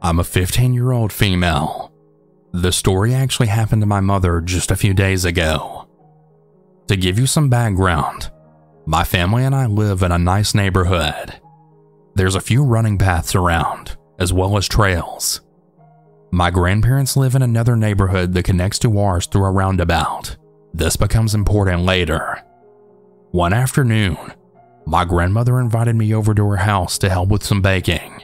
I'm a 15-year-old female. The story actually happened to my mother just a few days ago. To give you some background, my family and I live in a nice neighborhood. There's a few running paths around, as well as trails. My grandparents live in another neighborhood that connects to ours through a roundabout. This becomes important later. One afternoon, my grandmother invited me over to her house to help with some baking.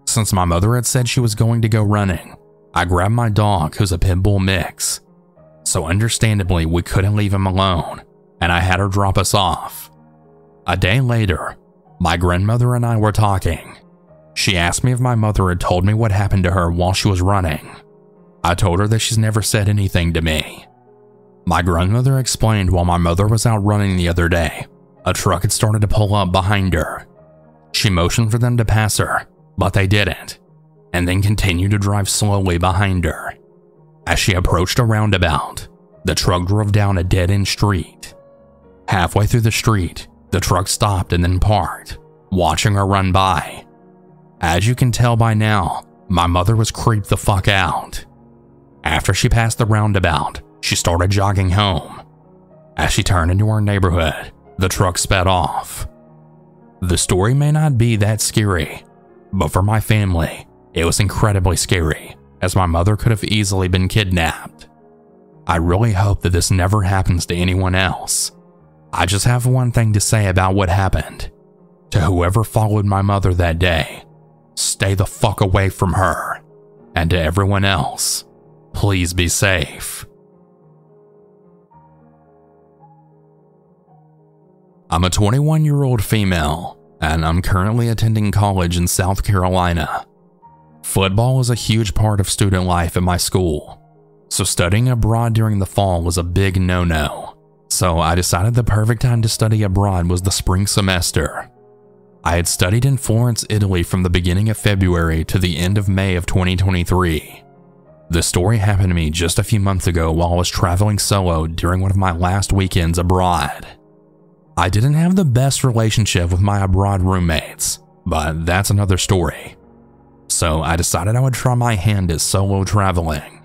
Since my mother had said she was going to go running, I grabbed my dog, who's a pit bull mix. So understandably, we couldn't leave him alone, and I had her drop us off. A day later, my grandmother and I were talking. She asked me if my mother had told me what happened to her while she was running. I told her that she's never said anything to me. My grandmother explained while my mother was out running the other day, a truck had started to pull up behind her. She motioned for them to pass her, but they didn't, and then continued to drive slowly behind her. As she approached a roundabout, the truck drove down a dead-end street. Halfway through the street, the truck stopped and then parked, watching her run by. As you can tell by now, my mother was creeped the fuck out. After she passed the roundabout, she started jogging home. As she turned into our neighborhood, the truck sped off. The story may not be that scary, but for my family, it was incredibly scary, as my mother could have easily been kidnapped. I really hope that this never happens to anyone else. I just have one thing to say about what happened. To whoever followed my mother that day, stay the fuck away from her. And to everyone else, please be safe. I'm a 21-year-old female, and I'm currently attending college in South Carolina. Football is a huge part of student life at my school, so studying abroad during the fall was a big no-no. So I decided the perfect time to study abroad was the spring semester. I had studied in Florence, Italy from the beginning of February to the end of May of 2023. The story happened to me just a few months ago while I was traveling solo during one of my last weekends abroad. I didn't have the best relationship with my abroad roommates, but that's another story. So I decided I would try my hand at solo traveling.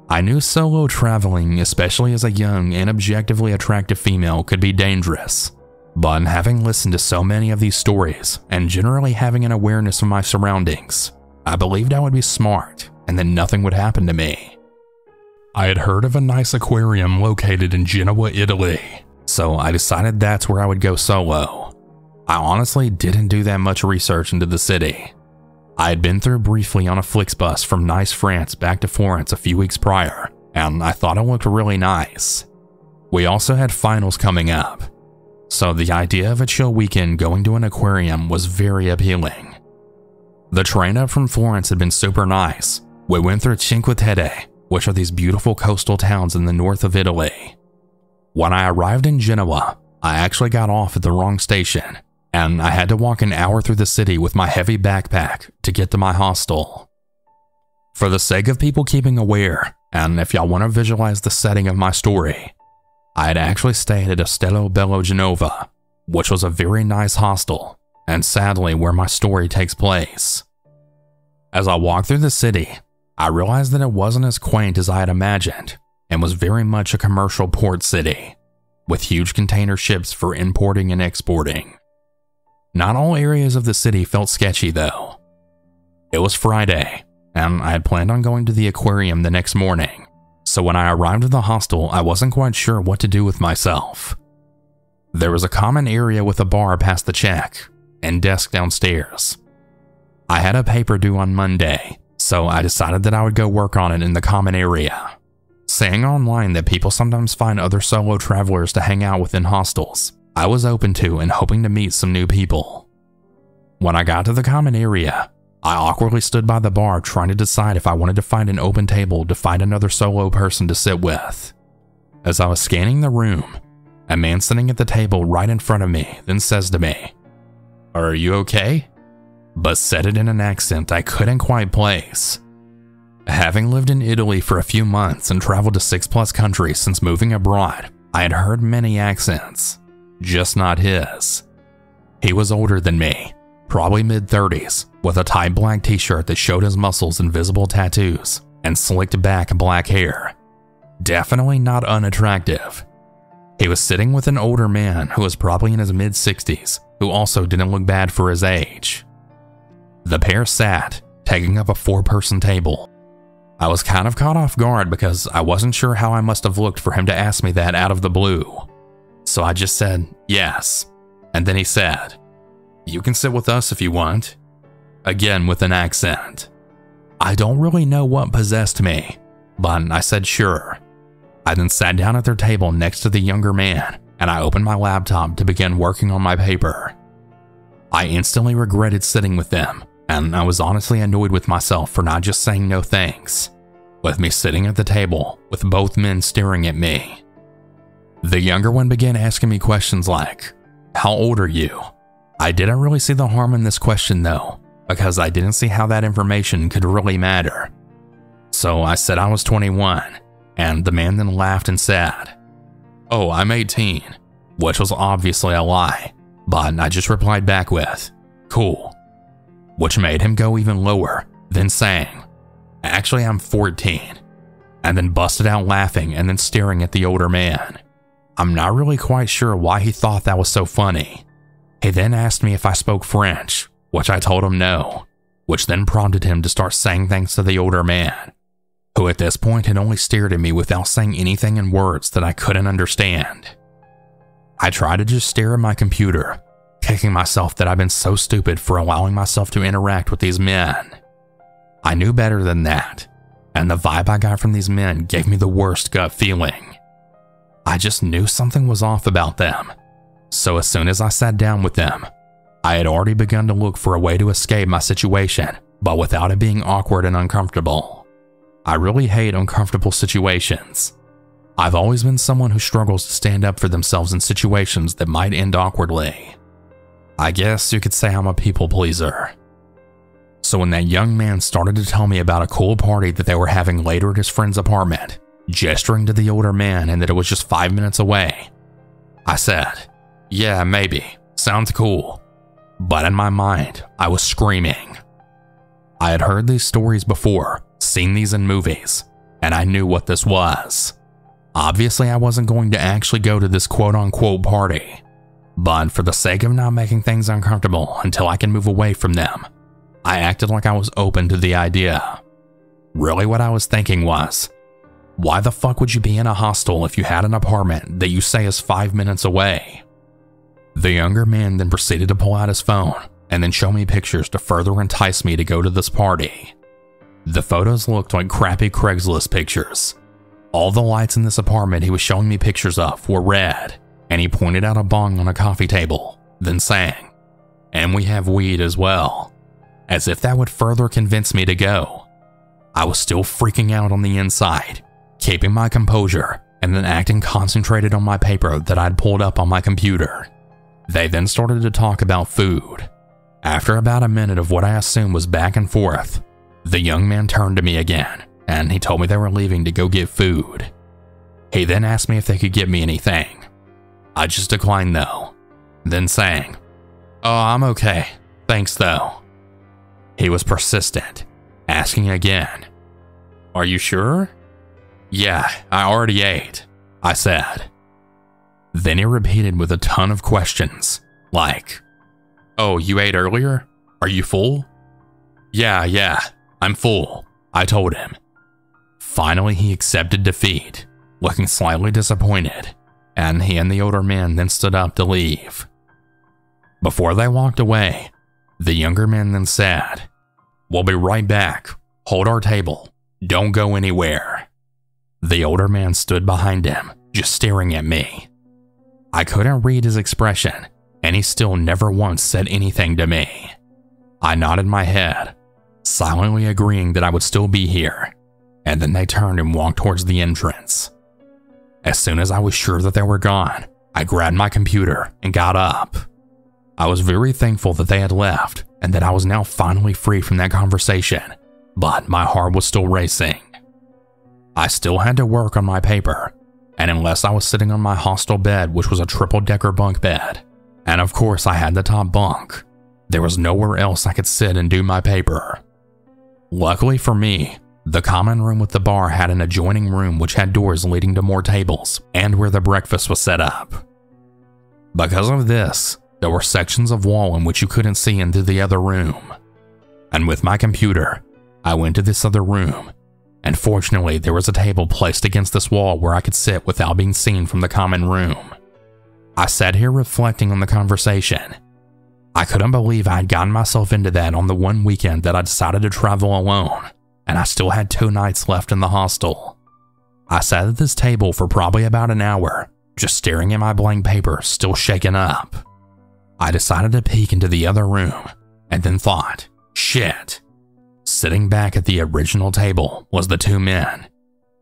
I knew solo traveling, especially as a young and objectively attractive female, could be dangerous. But having listened to so many of these stories and generally having an awareness of my surroundings, I believed I would be smart and that nothing would happen to me. I had heard of a nice aquarium located in Genoa, Italy, so I decided that's where I would go solo. I honestly didn't do that much research into the city. I had been through briefly on a Flixbus from Nice, France back to Florence a few weeks prior, and I thought it looked really nice. We also had finals coming up, so the idea of a chill weekend going to an aquarium was very appealing. The train up from Florence had been super nice. We went through Cinque Terre, which are these beautiful coastal towns in the north of Italy. When I arrived in Genoa, I actually got off at the wrong station, and I had to walk an hour through the city with my heavy backpack to get to my hostel. For the sake of people keeping aware, and if y'all want to visualize the setting of my story, I had actually stayed at Ostello Bello Genova, which was a very nice hostel, and sadly where my story takes place. As I walked through the city, I realized that it wasn't as quaint as I had imagined, and was very much a commercial port city, with huge container ships for importing and exporting. Not all areas of the city felt sketchy though. It was Friday, and I had planned on going to the aquarium the next morning, so when I arrived at the hostel, I wasn't quite sure what to do with myself. There was a common area with a bar past the check, and desk downstairs. I had a paper due on Monday, so I decided that I would go work on it in the common area. Saying online that people sometimes find other solo travelers to hang out with in hostels, I was open to and hoping to meet some new people. When I got to the common area, I awkwardly stood by the bar trying to decide if I wanted to find an open table to find another solo person to sit with. As I was scanning the room, a man sitting at the table right in front of me then says to me, "Are you okay?" But said it in an accent I couldn't quite place. Having lived in Italy for a few months and traveled to 6+ countries since moving abroad, I had heard many accents, just not his. He was older than me, probably mid-30s, with a tight black t-shirt that showed his muscles and visible tattoos, and slicked back black hair. Definitely not unattractive. He was sitting with an older man who was probably in his mid-60s, who also didn't look bad for his age. The pair sat, taking up a 4-person table. I was kind of caught off guard because I wasn't sure how I must have looked for him to ask me that out of the blue. So I just said, yes. And then he said, "You can sit with us if you want." Again with an accent. I don't really know what possessed me, but I said sure. I then sat down at their table next to the younger man, and I opened my laptop to begin working on my paper. I instantly regretted sitting with them, and I was honestly annoyed with myself for not just saying no thanks, with me sitting at the table with both men staring at me. The younger one began asking me questions like, "How old are you?" I didn't really see the harm in this question though, because I didn't see how that information could really matter. So I said I was 21, and the man then laughed and said, "Oh, I'm 18, which was obviously a lie, but I just replied back with, "Cool," which made him go even lower, then saying, "Actually, I'm 14, and then busted out laughing and then staring at the older man. I'm not really quite sure why he thought that was so funny. He then asked me if I spoke French, which I told him no, which then prompted him to start saying things to the older man, who at this point had only stared at me without saying anything in words that I couldn't understand. I tried to just stare at my computer, kicking myself that I'd been so stupid for allowing myself to interact with these men. I knew better than that, and the vibe I got from these men gave me the worst gut feeling. I just knew something was off about them, so as soon as I sat down with them, I had already begun to look for a way to escape my situation, but without it being awkward and uncomfortable. I really hate uncomfortable situations. I've always been someone who struggles to stand up for themselves in situations that might end awkwardly. I guess you could say I'm a people pleaser. So when that young man started to tell me about a cool party that they were having later at his friend's apartment, gesturing to the older man and that it was just 5 minutes away, I said, "Yeah, maybe. Sounds cool." But in my mind, I was screaming. I had heard these stories before, seen these in movies, and I knew what this was. Obviously, I wasn't going to actually go to this quote-unquote party, but for the sake of not making things uncomfortable until I can move away from them, I acted like I was open to the idea. Really what I was thinking was, why the fuck would you be in a hostel if you had an apartment that you say is 5 minutes away? The younger man then proceeded to pull out his phone and then show me pictures to further entice me to go to this party. The photos looked like crappy Craigslist pictures. All the lights in this apartment he was showing me pictures of were red, and he pointed out a bong on a coffee table, then sang, "And we have weed as well," as if that would further convince me to go. I was still freaking out on the inside, keeping my composure and then acting concentrated on my paper that I'd pulled up on my computer. They then started to talk about food. After about a minute of what I assumed was back and forth, the young man turned to me again, and he told me they were leaving to go get food. He then asked me if they could get me anything. I just declined though, then sang, "Oh, I'm okay, thanks though." He was persistent, asking again, "Are you sure?" "Yeah, I already ate," I said. Then he repeated with a ton of questions, like, "Oh, you ate earlier? Are you full?" Yeah, I'm full," I told him. Finally, he accepted defeat, looking slightly disappointed, and he and the older man then stood up to leave. Before they walked away, the younger man then said, "We'll be right back. Hold our table. Don't go anywhere." The older man stood behind him, just staring at me. I couldn't read his expression, and he still never once said anything to me. I nodded my head, silently agreeing that I would still be here, and then they turned and walked towards the entrance. As soon as I was sure that they were gone, I grabbed my computer and got up. I was very thankful that they had left and that I was now finally free from that conversation, but my heart was still racing. I still had to work on my paper, and unless I was sitting on my hostel bed, which was a triple-decker bunk bed, and of course I had the top bunk, There was nowhere else I could sit and do my paper. Luckily for me, the common room with the bar had an adjoining room which had doors leading to more tables and where the breakfast was set up. Because of this, there were sections of wall in which you couldn't see into the other room. And with my computer, I went to this other room, and fortunately there was a table placed against this wall where I could sit without being seen from the common room. I sat here reflecting on the conversation. I couldn't believe I had gotten myself into that on the one weekend that I decided to travel alone, and I still had 2 nights left in the hostel. I sat at this table for probably about an hour, just staring at my blank paper, still shaken up. I decided to peek into the other room, and then thought, shit. Sitting back at the original table was the 2 men,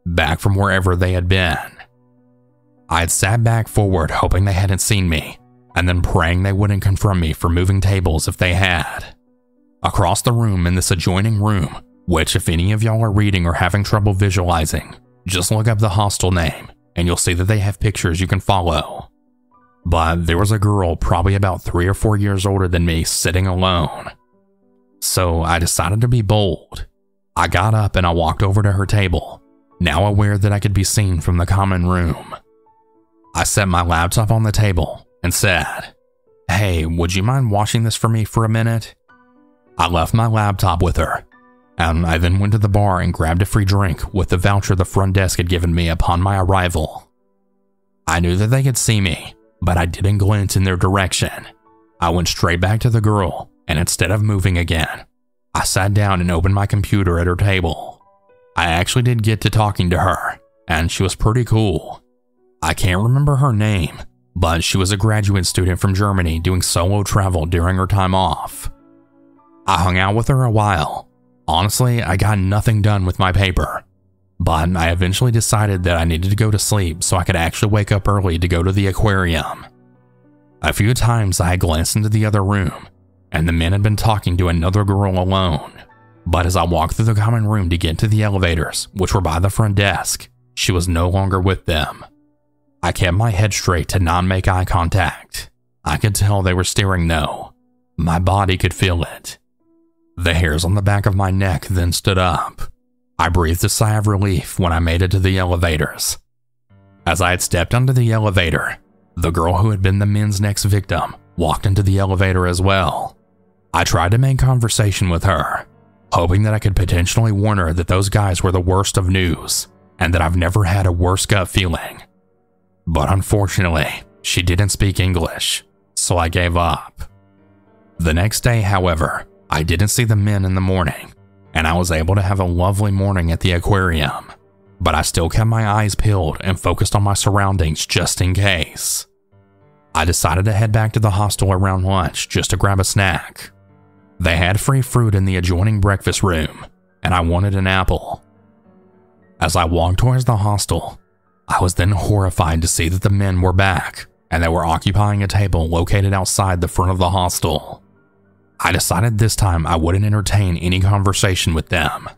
back from wherever they had been. I had sat back forward hoping they hadn't seen me, and then praying they wouldn't confront me for moving tables if they had. Across the room in this adjoining room, which if any of y'all are reading or having trouble visualizing, just look up the hostel name and you'll see that they have pictures you can follow. But there was a girl probably about 3 or 4 years older than me sitting alone. So I decided to be bold. I got up and I walked over to her table, now aware that I could be seen from the common room. I set my laptop on the table and said, "Hey, would you mind watching this for me for a minute?" I left my laptop with her, and I then went to the bar and grabbed a free drink with the voucher the front desk had given me upon my arrival. I knew that they could see me, but I didn't glance in their direction. I went straight back to the girl, and instead of moving again, I sat down and opened my computer at her table. I actually did get to talking to her, and she was pretty cool. I can't remember her name, but she was a graduate student from Germany doing solo travel during her time off. I hung out with her a while. Honestly, I got nothing done with my paper, but I eventually decided that I needed to go to sleep so I could actually wake up early to go to the aquarium. A few times I had glanced into the other room, and the men had been talking to another girl alone, but as I walked through the common room to get to the elevators, which were by the front desk, she was no longer with them. I kept my head straight to not make eye contact. I could tell they were staring though. My body could feel it. The hairs on the back of my neck then stood up. I breathed a sigh of relief when I made it to the elevators. As I had stepped onto the elevator, the girl who had been the men's next victim walked into the elevator as well. I tried to make conversation with her, hoping that I could potentially warn her that those guys were the worst of news and that I've never had a worse gut feeling. But unfortunately, she didn't speak English, so I gave up. The next day, however, I didn't see the men in the morning, and I was able to have a lovely morning at the aquarium, but I still kept my eyes peeled and focused on my surroundings just in case. I decided to head back to the hostel around lunch just to grab a snack. They had free fruit in the adjoining breakfast room, and I wanted an apple. As I walked towards the hostel, I was then horrified to see that the men were back and they were occupying a table located outside the front of the hostel. I decided this time I wouldn't entertain any conversation with them.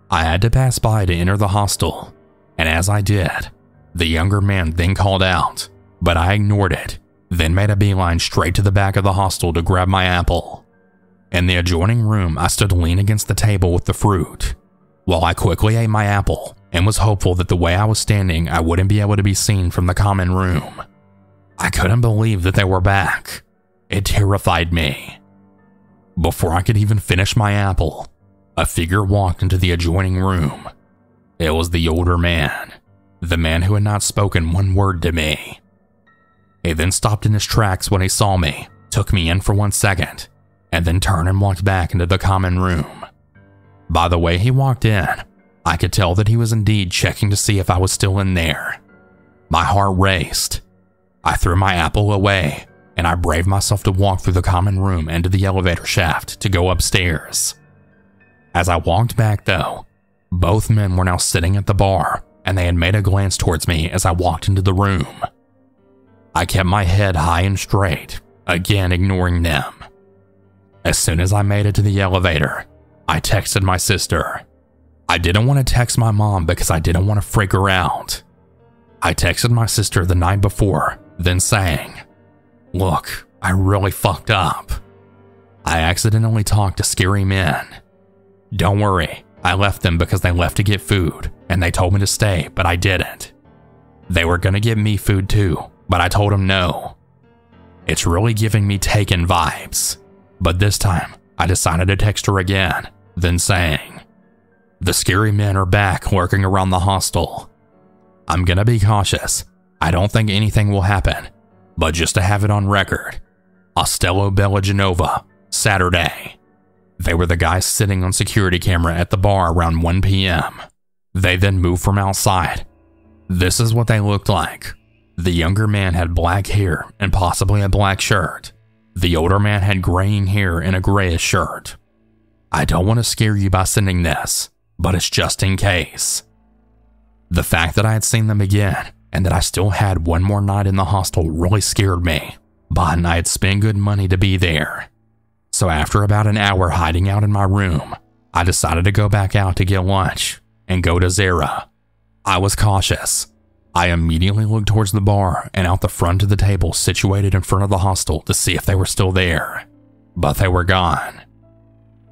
I had to pass by to enter the hostel, and as I did, the younger man then called out, but I ignored it, then made a beeline straight to the back of the hostel to grab my apple. In the adjoining room, I stood lean against the table with the fruit, while I quickly ate my apple and was hopeful that the way I was standing I wouldn't be able to be seen from the common room. I couldn't believe that they were back. It terrified me. Before I could even finish my apple, a figure walked into the adjoining room. It was the older man, the man who had not spoken one word to me. He then stopped in his tracks when he saw me, took me in for 1 second, and then turned and walked back into the common room. By the way he walked in, I could tell that he was indeed checking to see if I was still in there. My heart raced. I threw my apple away, and I braved myself to walk through the common room into the elevator shaft to go upstairs. As I walked back though, both men were now sitting at the bar, and they had made a glance towards me as I walked into the room. I kept my head high and straight, again ignoring them. As soon as I made it to the elevator, I texted my sister. I didn't want to text my mom because I didn't want to freak her out. I texted my sister the night before, then saying, "Look, I really fucked up." I accidentally talked to scary men. Don't worry, I left them because they left to get food, and they told me to stay, but I didn't. They were gonna give me food too, but I told them no. It's really giving me Taken vibes, but this time I decided to text her again, then saying, "The scary men are back lurking around the hostel. I'm gonna be cautious. I don't think anything will happen, but just to have it on record, Ostello Bella Genova, Saturday." They were the guys sitting on security camera at the bar around 1 p.m. They then moved from outside. This is what they looked like. The younger man had black hair and possibly a black shirt. The older man had graying hair and a grayish shirt. I don't want to scare you by sending this, but it's just in case. The fact that I had seen them again and that I still had one more night in the hostel really scared me, but I had spent good money to be there. So after about an hour hiding out in my room, I decided to go back out to get lunch and go to Zara. I was cautious. I immediately looked towards the bar and out the front of the table situated in front of the hostel to see if they were still there, but they were gone.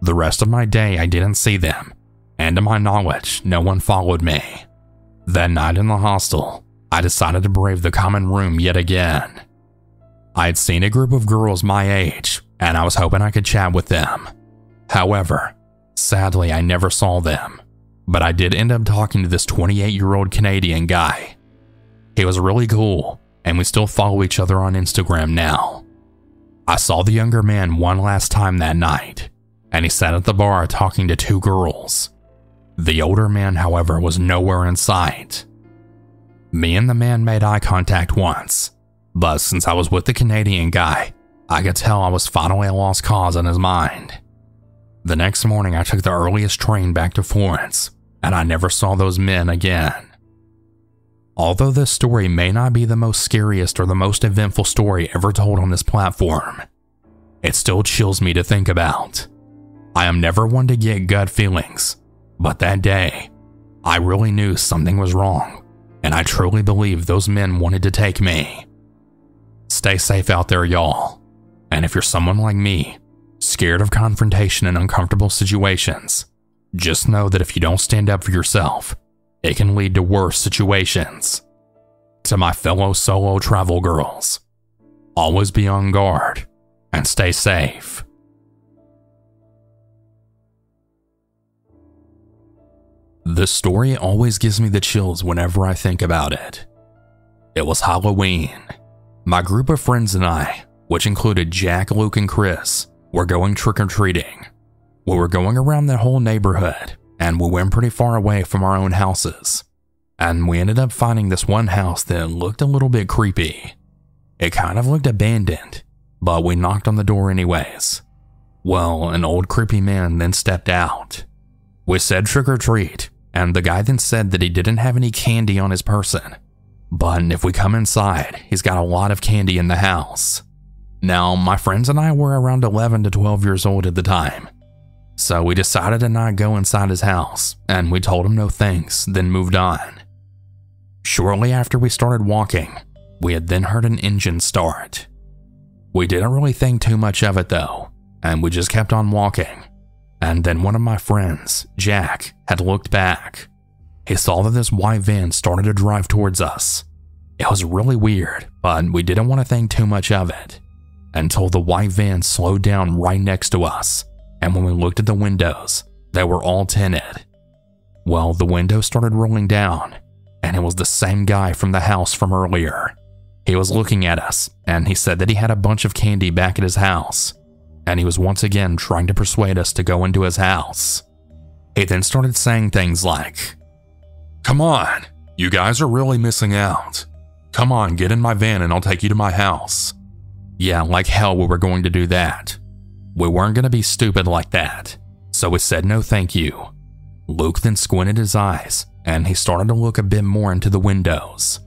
The rest of my day I didn't see them, and to my knowledge, no one followed me. That night in the hostel, I decided to brave the common room yet again. I had seen a group of girls my age, and I was hoping I could chat with them. However, sadly I never saw them, but I did end up talking to this 28-year-old Canadian guy. He was really cool, and we still follow each other on Instagram now. I saw the younger man one last time that night, and he sat at the bar talking to two girls. The older man, however, was nowhere in sight. Me and the man made eye contact once, but since I was with the Canadian guy, I could tell I was finally a lost cause in his mind. The next morning I took the earliest train back to Florence, and I never saw those men again. Although this story may not be the most scariest or the most eventful story ever told on this platform, it still chills me to think about. I am never one to get gut feelings, but that day, I really knew something was wrong, and I truly believe those men wanted to take me. Stay safe out there, y'all. And if you're someone like me, scared of confrontation in uncomfortable situations, just know that if you don't stand up for yourself, it can lead to worse situations. To my fellow solo travel girls, always be on guard and stay safe. This story always gives me the chills whenever I think about it. It was Halloween. My group of friends and I, which included Jack, Luke, and Chris, were going trick-or-treating. We were going around the whole neighborhood, and we went pretty far away from our own houses. And we ended up finding this one house that looked a little bit creepy. It kind of looked abandoned, but we knocked on the door anyways. Well, an old creepy man then stepped out. We said trick-or-treat, and the guy then said that he didn't have any candy on his person, but if we come inside, he's got a lot of candy in the house. Now, my friends and I were around 11 to 12 years old at the time, so we decided to not go inside his house, and we told him no thanks, then moved on. Shortly after we started walking, we had then heard an engine start. We didn't really think too much of it though, and we just kept on walking. And then one of my friends, Jack, had looked back. He saw that this white van started to drive towards us. It was really weird, but we didn't want to think too much of it, until the white van slowed down right next to us, and when we looked at the windows, they were all tinted. Well, the windows started rolling down, and it was the same guy from the house from earlier. He was looking at us, and he said that he had a bunch of candy back at his house, and he was once again trying to persuade us to go into his house. He then started saying things like, "Come on, you guys are really missing out. Come on, get in my van and I'll take you to my house." Yeah, like hell we were going to do that. We weren't going to be stupid like that, so we said no thank you. Luke then squinted his eyes, and he started to look a bit more into the windows.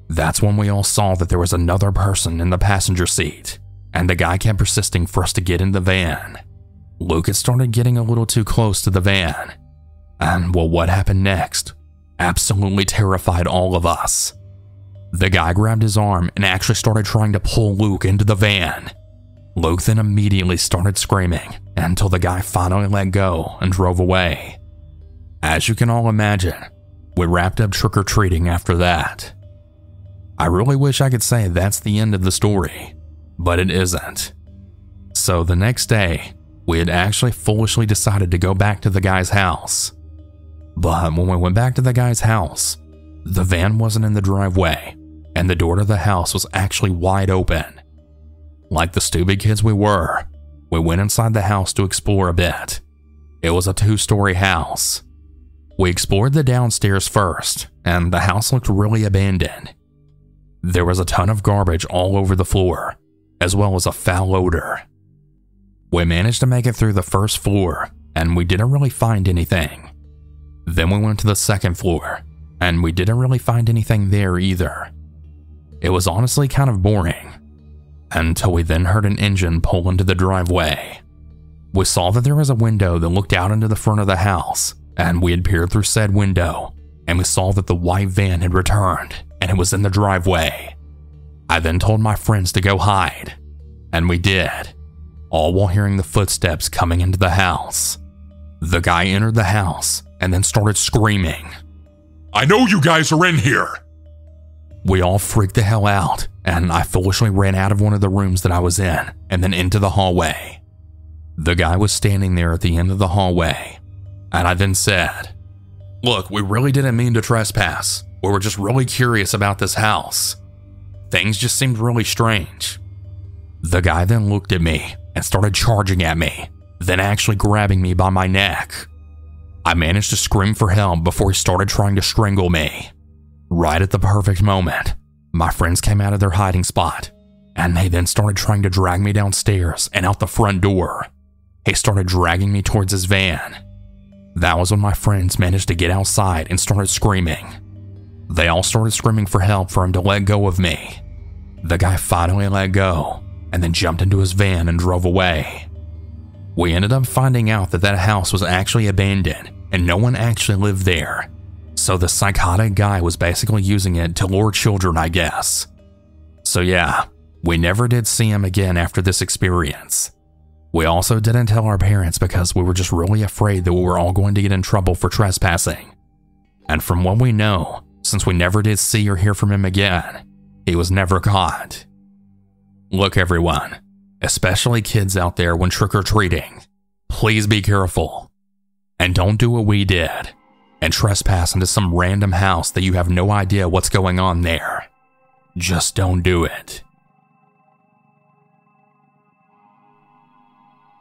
That's when we all saw that there was another person in the passenger seat, and the guy kept persisting for us to get in the van. Luke had started getting a little too close to the van, and well, what happened next absolutely terrified all of us. The guy grabbed his arm and actually started trying to pull Luke into the van. Luke then immediately started screaming until the guy finally let go and drove away. As you can all imagine, we wrapped up trick-or-treating after that. I really wish I could say that's the end of the story, but it isn't. So the next day, we had actually foolishly decided to go back to the guy's house. But when we went back to the guy's house, the van wasn't in the driveway, and the door to the house was actually wide open. Like the stupid kids we were, we went inside the house to explore a bit. It was a 2-story house. We explored the downstairs first, and the house looked really abandoned. There was a ton of garbage all over the floor, as well as a foul odor. We managed to make it through the first floor, and we didn't really find anything. Then we went to the second floor, and we didn't really find anything there either. It was honestly kind of boring, until we then heard an engine pull into the driveway. We saw that there was a window that looked out into the front of the house, and we had peered through said window, and we saw that the white van had returned, and it was in the driveway. I then told my friends to go hide, and we did, all while hearing the footsteps coming into the house. The guy entered the house and then started screaming, "I know you guys are in here!" We all freaked the hell out, and I foolishly ran out of one of the rooms that I was in and then into the hallway. The guy was standing there at the end of the hallway, and I then said, "Look, we really didn't mean to trespass. We were just really curious about this house. Things just seemed really strange." The guy then looked at me and started charging at me, then actually grabbing me by my neck. I managed to scream for help before he started trying to strangle me. Right at the perfect moment, my friends came out of their hiding spot, and they then started trying to drag me downstairs and out the front door. He started dragging me towards his van. That was when my friends managed to get outside and started screaming. They all started screaming for help for him to let go of me. The guy finally let go and then jumped into his van and drove away. We ended up finding out that that house was actually abandoned and no one actually lived there. So the psychotic guy was basically using it to lure children, I guess. So yeah, we never did see him again after this experience. We also didn't tell our parents because we were just really afraid that we were all going to get in trouble for trespassing. And from what we know, since we never did see or hear from him again, he was never caught. Look everyone, especially kids out there when trick-or-treating, please be careful. And don't do what we did and trespass into some random house that you have no idea what's going on there. Just don't do it.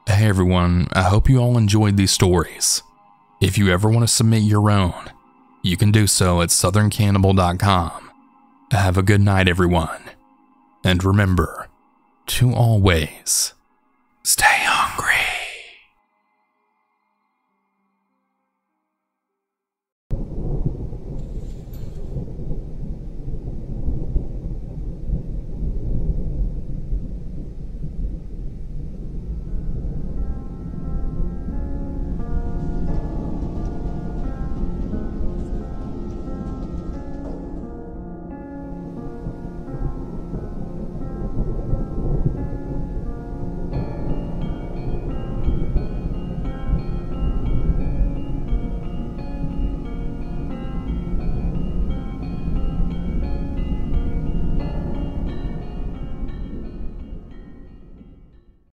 Hey everyone, I hope you all enjoyed these stories. If you ever want to submit your own, you can do so at southerncannibal.com. Have a good night everyone, and remember to always stay home.